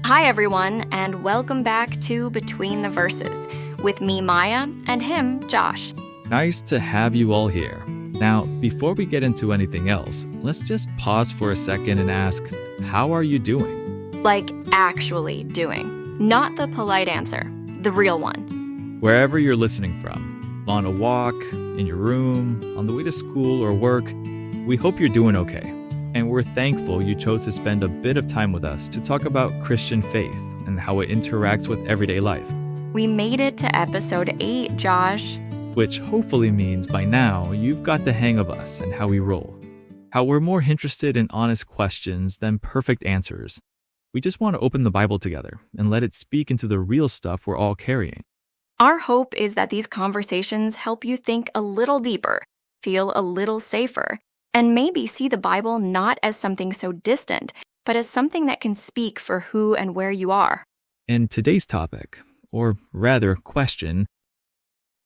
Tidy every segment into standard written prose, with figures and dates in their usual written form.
Hi, everyone, and welcome back to Between the Verses with me, Maya, and him, Josh. Nice to have you all here. Now, before we get into anything else, let's just pause for a second and ask, how are you doing? Like, actually doing. Not the polite answer, the real one. Wherever you're listening from, on a walk, in your room, on the way to school or work, we hope you're doing okay. And we're thankful you chose to spend a bit of time with us to talk about Christian faith and how it interacts with everyday life. We made it to episode 8, Josh. Which hopefully means by now you've got the hang of us and how we roll. How we're more interested in honest questions than perfect answers. We just want to open the Bible together and let it speak into the real stuff we're all carrying. Our hope is that these conversations help you think a little deeper, feel a little safer, and maybe see the Bible not as something so distant, but as something that can speak for who and where you are. And today's topic, or rather question,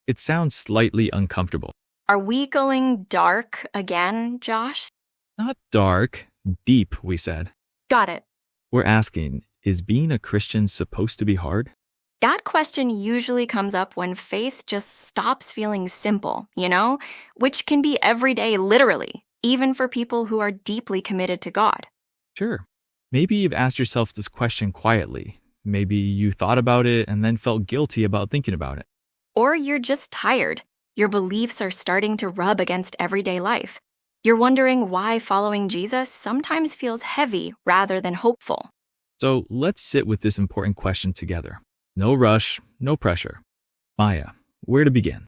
it sounds slightly uncomfortable. Are we going dark again, Josh? Not dark, deep, we said. Got it. We're asking, is being a Christian supposed to be hard? That question usually comes up when faith just stops feeling simple, which can be every day, literally, even for people who are deeply committed to God. Sure. Maybe you've asked yourself this question quietly. Maybe you thought about it and then felt guilty about thinking about it. Or you're just tired. Your beliefs are starting to rub against everyday life. You're wondering why following Jesus sometimes feels heavy rather than hopeful. So let's sit with this important question together. No rush, no pressure. Maya, where to begin?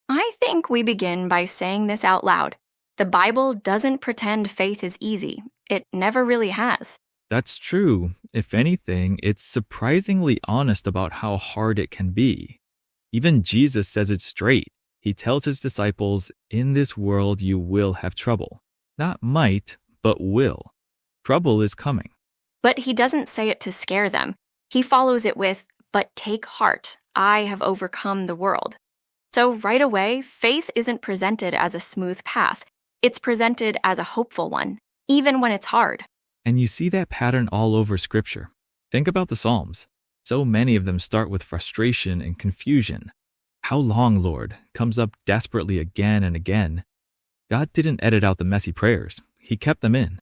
I think we begin by saying this out loud. The Bible doesn't pretend faith is easy. It never really has. That's true. If anything, it's surprisingly honest about how hard it can be. Even Jesus says it straight. He tells his disciples, in this world you will have trouble. Not might, but will. Trouble is coming. But he doesn't say it to scare them. He follows it with, but take heart, I have overcome the world. So right away, faith isn't presented as a smooth path. It's presented as a hopeful one, even when it's hard. And you see that pattern all over Scripture. Think about the Psalms. So many of them start with frustration and confusion. How long, Lord, comes up desperately again and again. God didn't edit out the messy prayers. He kept them in.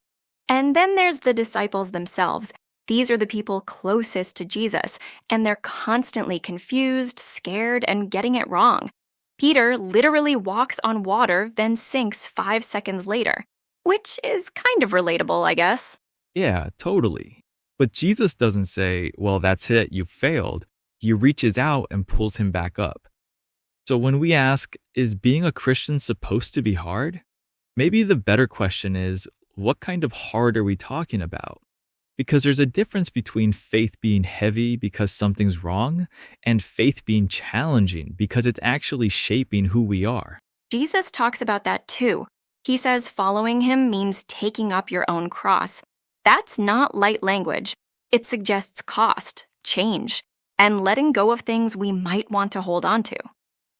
And then there's the disciples themselves. These are the people closest to Jesus, and they're constantly confused, scared, and getting it wrong. Peter literally walks on water, then sinks 5 seconds later, which is kind of relatable, I guess. Yeah, totally. But Jesus doesn't say, well, that's it, you failed. He reaches out and pulls him back up. So when we ask, is being a Christian supposed to be hard? Maybe the better question is, what kind of hard are we talking about? Because there's a difference between faith being heavy because something's wrong and faith being challenging because it's actually shaping who we are. Jesus talks about that too. He says following him means taking up your own cross. That's not light language. It suggests cost, change, and letting go of things we might want to hold on to.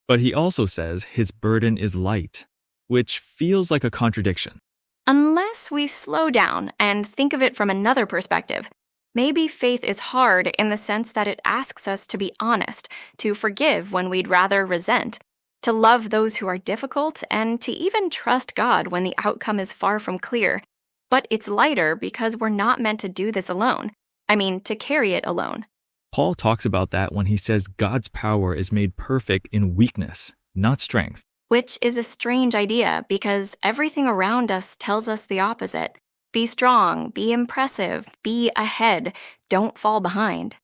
But he also says his burden is light, which feels like a contradiction. Unless we slow down and think of it from another perspective, maybe faith is hard in the sense that it asks us to be honest, to forgive when we'd rather resent, to love those who are difficult, and to even trust God when the outcome is far from clear. But it's lighter because we're not meant to do this alone. To carry it alone. Paul talks about that when he says God's power is made perfect in weakness, not strength. Which is a strange idea because everything around us tells us the opposite. Be strong, be impressive, be ahead, don't fall behind.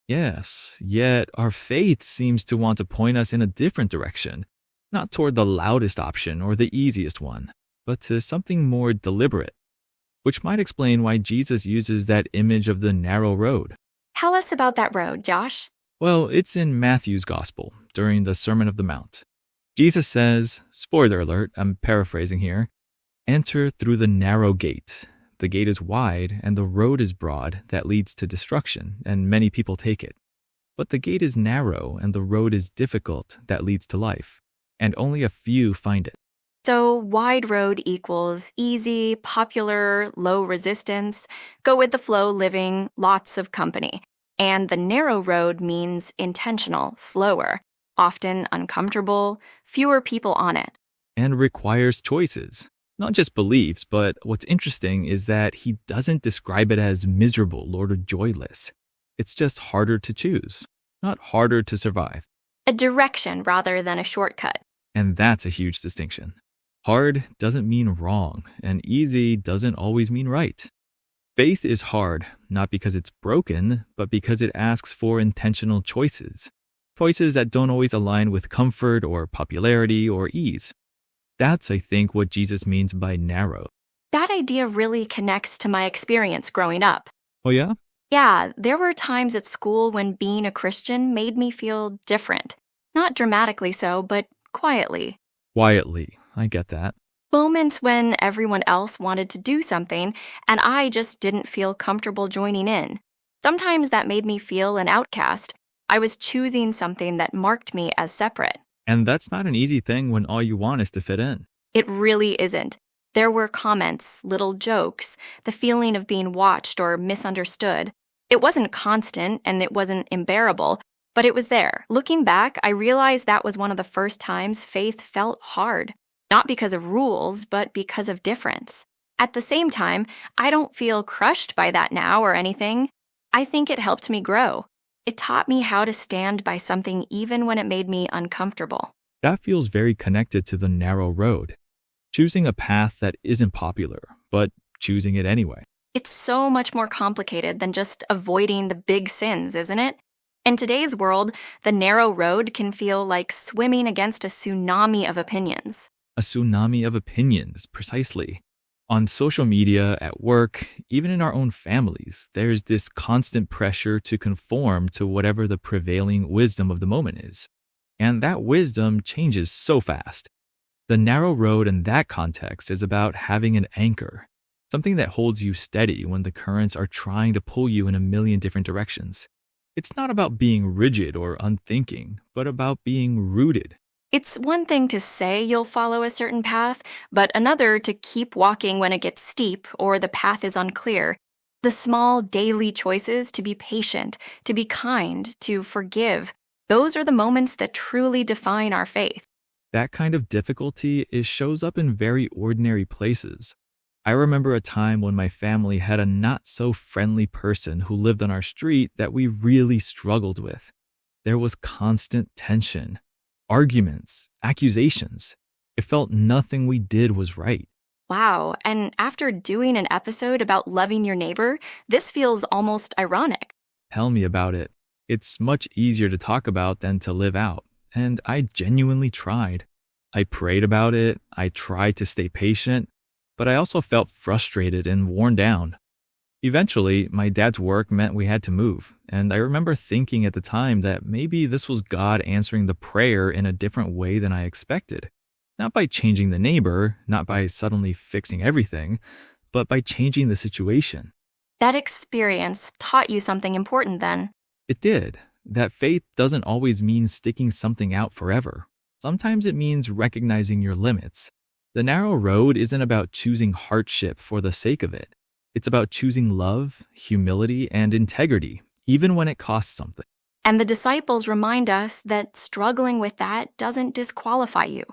Yes, yet our faith seems to want to point us in a different direction, not toward the loudest option or the easiest one, but to something more deliberate, which might explain why Jesus uses that image of the narrow road. Tell us about that road, Josh. Well, it's in Matthew's Gospel during the Sermon of the Mount. Jesus says, spoiler alert, I'm paraphrasing here, enter through the narrow gate. The gate is wide and the road is broad that leads to destruction, and many people take it. But the gate is narrow and the road is difficult that leads to life, and only a few find it. So wide road equals easy, popular, low resistance, go with the flow living, lots of company. And the narrow road means intentional, slower, often uncomfortable, fewer people on it. And requires choices. Not just beliefs, but what's interesting is that he doesn't describe it as miserable or joyless. It's just harder to choose, not harder to survive. A direction rather than a shortcut. And that's a huge distinction. Hard doesn't mean wrong, and easy doesn't always mean right. Faith is hard, not because it's broken, but because it asks for intentional choices. Choices that don't always align with comfort or popularity or ease. That's, I think, what Jesus means by narrow. That idea really connects to my experience growing up. Oh yeah? Yeah, there were times at school when being a Christian made me feel different. Not dramatically so, but quietly. Quietly, I get that. Moments when everyone else wanted to do something, and I just didn't feel comfortable joining in. Sometimes that made me feel an outcast. I was choosing something that marked me as separate. And that's not an easy thing when all you want is to fit in. It really isn't. There were comments, little jokes, the feeling of being watched or misunderstood. It wasn't constant and it wasn't unbearable, but it was there. Looking back, I realized that was one of the first times faith felt hard. Not because of rules, but because of difference. At the same time, I don't feel crushed by that now or anything. I think it helped me grow. It taught me how to stand by something even when it made me uncomfortable. That feels very connected to the narrow road. Choosing a path that isn't popular, but choosing it anyway. It's so much more complicated than just avoiding the big sins, isn't it? In today's world, the narrow road can feel like swimming against a tsunami of opinions. A tsunami of opinions, precisely. On social media, at work, even in our own families, there's this constant pressure to conform to whatever the prevailing wisdom of the moment is. And that wisdom changes so fast. The narrow road in that context is about having an anchor, something that holds you steady when the currents are trying to pull you in a million different directions. It's not about being rigid or unthinking, but about being rooted. It's one thing to say you'll follow a certain path, but another to keep walking when it gets steep or the path is unclear. The small daily choices to be patient, to be kind, to forgive, those are the moments that truly define our faith. That kind of difficulty shows up in very ordinary places. I remember a time when my family had a not-so-friendly person who lived on our street that we really struggled with. There was constant tension, arguments, accusations. It felt nothing we did was right. Wow, and after doing an episode about loving your neighbor, this feels almost ironic. Tell me about it. It's much easier to talk about than to live out. And I genuinely tried. I prayed about it. I tried to stay patient. But I also felt frustrated and worn down. Eventually, my dad's work meant we had to move. And I remember thinking at the time that maybe this was God answering the prayer in a different way than I expected. Not by changing the neighbor, not by suddenly fixing everything, but by changing the situation. That experience taught you something important then. It did. That faith doesn't always mean sticking something out forever. Sometimes it means recognizing your limits. The narrow road isn't about choosing hardship for the sake of it. It's about choosing love, humility, and integrity, even when it costs something. And the disciples remind us that struggling with that doesn't disqualify you.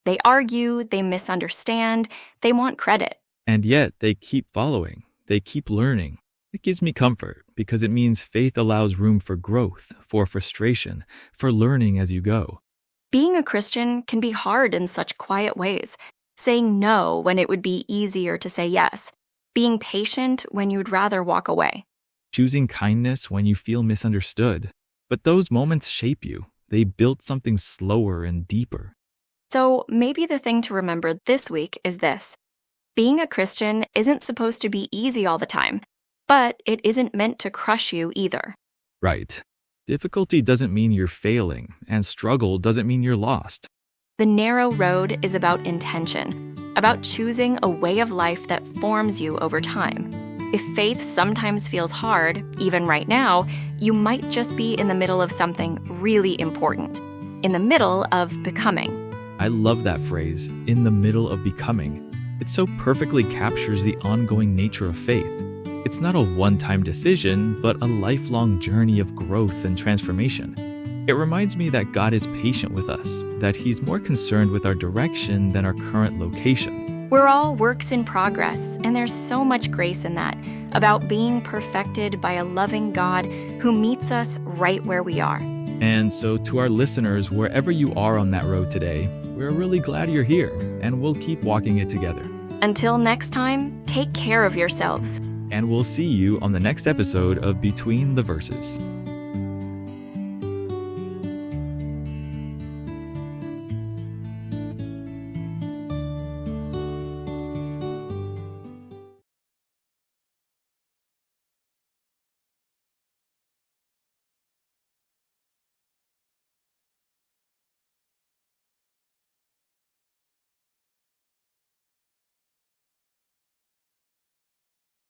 They argue, they misunderstand, they want credit. And yet they keep following. They keep learning. It gives me comfort because it means faith allows room for growth, for frustration, for learning as you go. Being a Christian can be hard in such quiet ways. Saying no when it would be easier to say yes. Being patient when you'd rather walk away. Choosing kindness when you feel misunderstood. But those moments shape you. They build something slower and deeper. So maybe the thing to remember this week is this. Being a Christian isn't supposed to be easy all the time. But it isn't meant to crush you either. Right. Difficulty doesn't mean you're failing, and struggle doesn't mean you're lost. The narrow road is about intention, about choosing a way of life that forms you over time. If faith sometimes feels hard, even right now, you might just be in the middle of something really important, in the middle of becoming. I love that phrase, in the middle of becoming. It so perfectly captures the ongoing nature of faith. It's not a one-time decision, but a lifelong journey of growth and transformation. It reminds me that God is patient with us, that He's more concerned with our direction than our current location. We're all works in progress, and there's so much grace in that, about being perfected by a loving God who meets us right where we are. And so to our listeners, wherever you are on that road today, we're really glad you're here, and we'll keep walking it together. Until next time, take care of yourselves. And we'll see you on the next episode of Between the Verses.